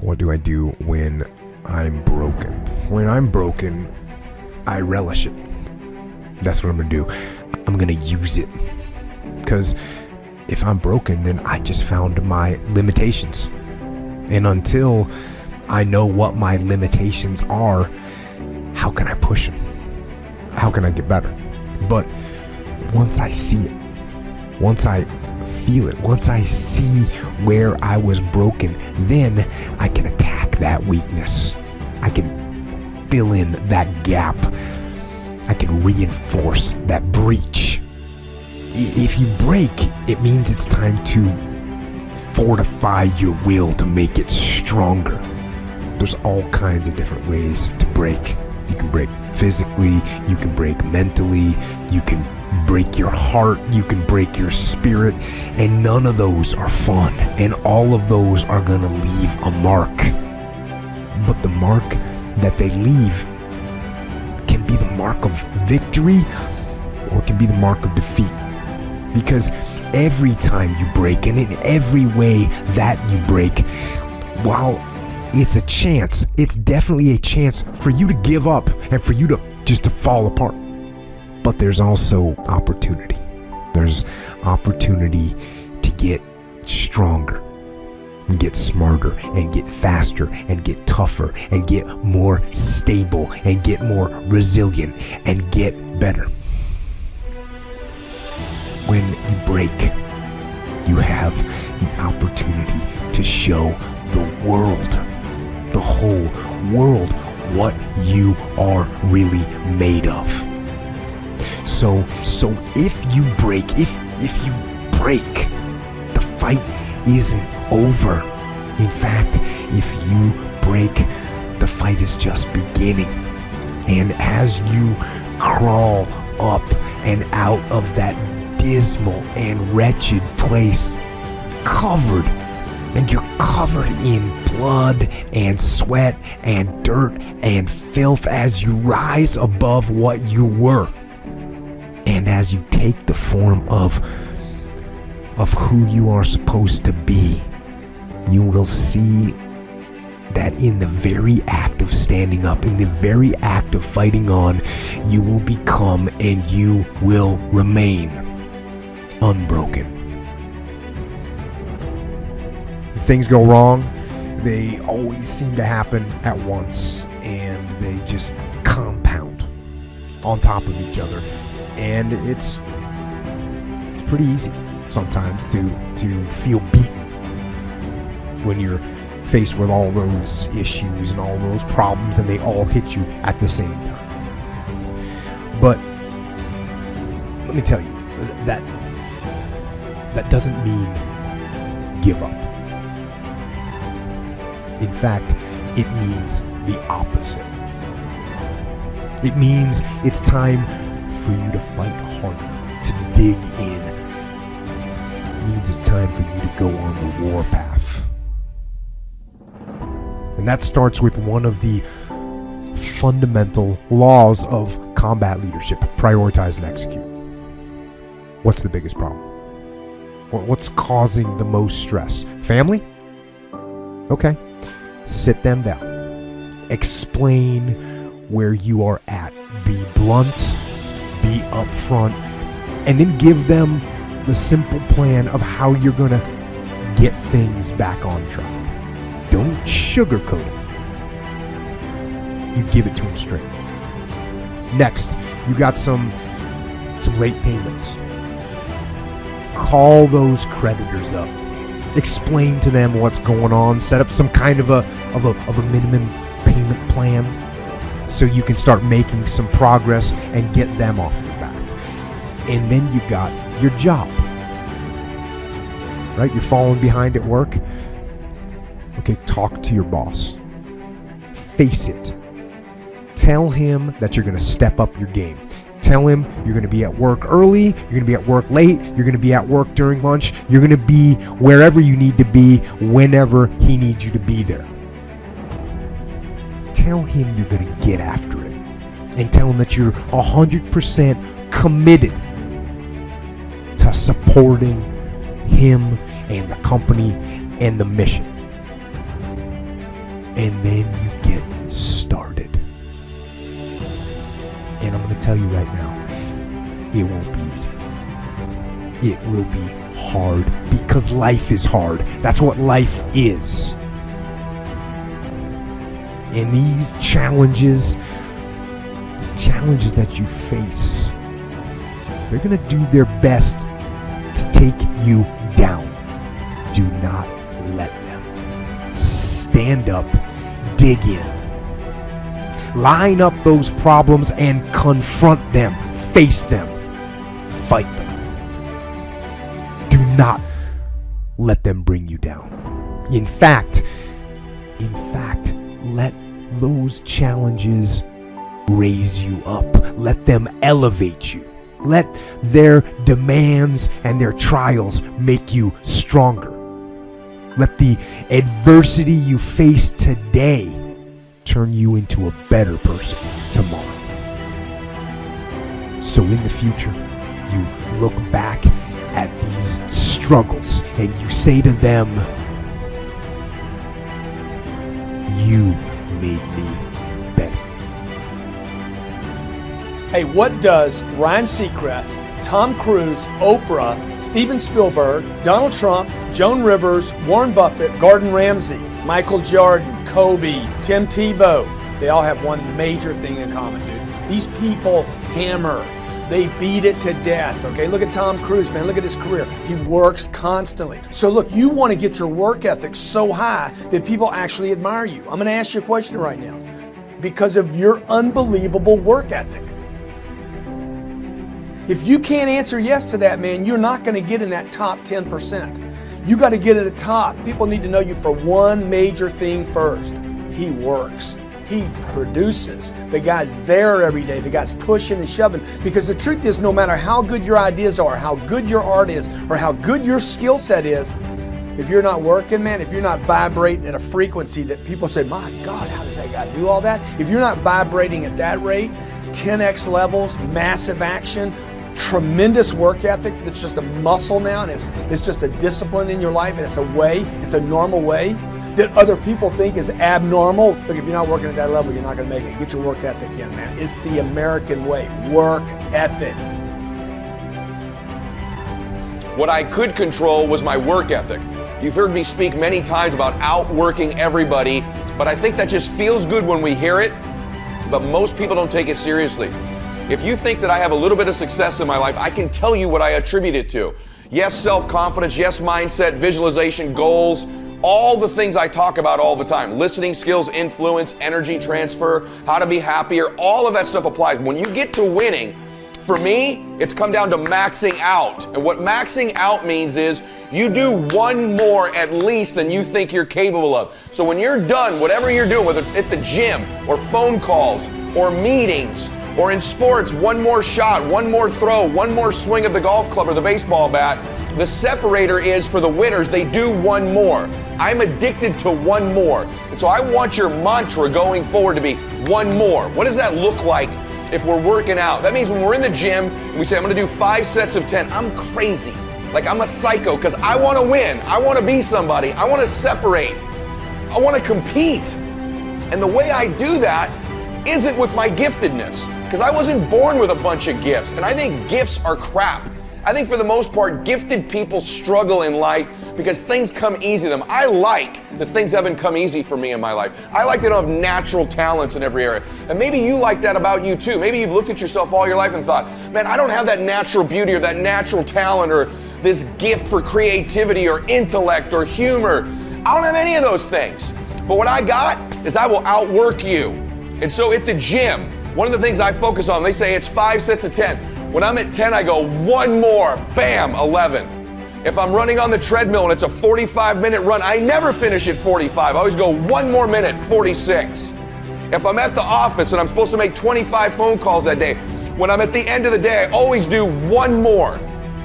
What do I do when I'm broken? When I'm broken, I relish it. That's what I'm gonna do. I'm gonna use it. Because if I'm broken, then I just found my limitations. And until I know what my limitations are, how can I push them? How can I get better? But once I see it, once I feel it, once I see where I was broken, then I can attack that weakness. I can fill in that gap. I can reinforce that breach. If you break, it means it's time to fortify your will to make it stronger. There's all kinds of different ways to break. You can break physically, you can break mentally, you can break your heart, you can break your spirit, and none of those are fun, and all of those are gonna leave a mark. But the mark that they leave can be the mark of victory or it can be the mark of defeat. Because every time you break, and in every way that you break, while it's a chance, it's definitely a chance for you to give up and for you to just to fall apart. But there's also opportunity. There's opportunity to get stronger and get smarter and get faster and get tougher and get more stable and get more resilient and get better. When you break, you have the opportunity to show the world, the whole world, what you are really made of. So if you break, if you break, the fight isn't over. In fact, if you break, the fight is just beginning. And as you crawl up and out of that dismal and wretched place, you're covered in blood and sweat and dirt and filth as you rise above what you were. And as you take the form of who you are supposed to be, you will see that in the very act of standing up, in the very act of fighting on, you will become and you will remain unbroken. Things go wrong, they always seem to happen at once, and they just compound on top of each other. And it's pretty easy sometimes to feel beaten when you're faced with all those issues and all those problems, and they all hit you at the same time. But let me tell you, that doesn't mean give up. In fact, it means the opposite. It means it's time for you to fight harder, to dig in. It means it's time for you to go on the warpath. And that starts with one of the fundamental laws of combat leadership: prioritize and execute. What's the biggest problem? What's causing the most stress? Family? Okay. Sit them down. Explain where you are at. Be blunt, be upfront, and then give them the simple plan of how you're going to get things back on track. Don't sugarcoat it. You give it to them straight. Next, you got some late payments. Call those creditors up. Explain to them what's going on. Set up some kind of a minimum payment plan so you can start making some progress and get them off your back. And then you got your job. Right? You're falling behind at work. Okay, talk to your boss. Face it. Tell him that you're going to step up your game. Tell him you're going to be at work early, you're going to be at work late, you're going to be at work during lunch, you're going to be wherever you need to be whenever he needs you to be there. Tell him you're going to get after it. And tell him that you're 100% committed to supporting him and the company and the mission. and then you get started. And I'm going to tell you right now, it won't be easy. It will be hard because life is hard. That's what life is. And these challenges that you face, they're going to do their best to take you down. Do not let them. Stand up, dig in. Line up those problems and confront them. Face them. Fight them. Do not let them bring you down. In fact, let those challenges raise you up. Let them elevate you. Let their demands and their trials make you stronger. Let the adversity you face today turn you into a better person tomorrow. So in the future, you look back at these struggles and you say to them, you made me better. Hey, what does Ryan Seacrest, Tom Cruise, Oprah, Steven Spielberg, Donald Trump, Joan Rivers, Warren Buffett, Gordon Ramsay, Michael Jordan, Kobe, Tim Tebow, they all have one major thing in common, dude. These people hammer. They beat it to death, okay? Look at Tom Cruise, man. Look at his career. He works constantly. So look, you want to get your work ethic so high that people actually admire you. I'm going to ask you a question right now. Because of your unbelievable work ethic. If you can't answer yes to that, man, you're not going to get in that top 10%. You got to get to the top. People need to know you for one major thing first. He works. He produces. The guy's there every day. The guy's pushing and shoving. Because the truth is, no matter how good your ideas are, how good your art is, or how good your skill set is, if you're not working, man, if you're not vibrating at a frequency that people say, my God, how does that guy do all that? If you're not vibrating at that rate, 10x levels, massive action, tremendous work ethic that's just a muscle now, and it's just a discipline in your life, and it's a way, it's a normal way that other people think is abnormal. Look, if you're not working at that level, you're not going to make it. Get your work ethic in, man. It's the American way. Work ethic. What I could control was my work ethic. You've heard me speak many times about outworking everybody, but I think that just feels good when we hear it, but most people don't take it seriously. If you think that I have a little bit of success in my life, I can tell you what I attribute it to. Yes, self-confidence, yes, mindset, visualization, goals, all the things I talk about all the time. Listening skills, influence, energy transfer, how to be happier, all of that stuff applies. When you get to winning, for me, it's come down to maxing out. And what maxing out means is you do one more at least than you think you're capable of. So when you're done, whatever you're doing, whether it's at the gym or phone calls or meetings or in sports, one more shot, one more throw, one more swing of the golf club or the baseball bat, the separator is for the winners, they do one more. I'm addicted to one more. And so I want your mantra going forward to be one more. What does that look like if we're working out? That means when we're in the gym and we say, I'm gonna do 5 sets of 10, I'm crazy. Like I'm a psycho because I wanna win. I wanna be somebody. I wanna separate. I wanna compete. And the way I do that isn't with my giftedness, because I wasn't born with a bunch of gifts. And I think gifts are crap. I think for the most part, gifted people struggle in life because things come easy to them. I like that things haven't come easy for me in my life. I like that I don't have natural talents in every area. And maybe you like that about you too. Maybe you've looked at yourself all your life and thought, man, I don't have that natural beauty or that natural talent or this gift for creativity or intellect or humor. I don't have any of those things. But what I got is I will outwork you. And so at the gym, one of the things I focus on, they say it's 5 sets of 10. When I'm at 10, I go one more, bam, 11. If I'm running on the treadmill and it's a 45-minute run, I never finish at 45. I always go one more minute, 46. If I'm at the office and I'm supposed to make 25 phone calls that day, when I'm at the end of the day, I always do one more.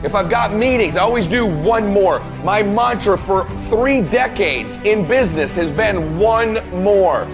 If I've got meetings, I always do one more. My mantra for 3 decades in business has been one more.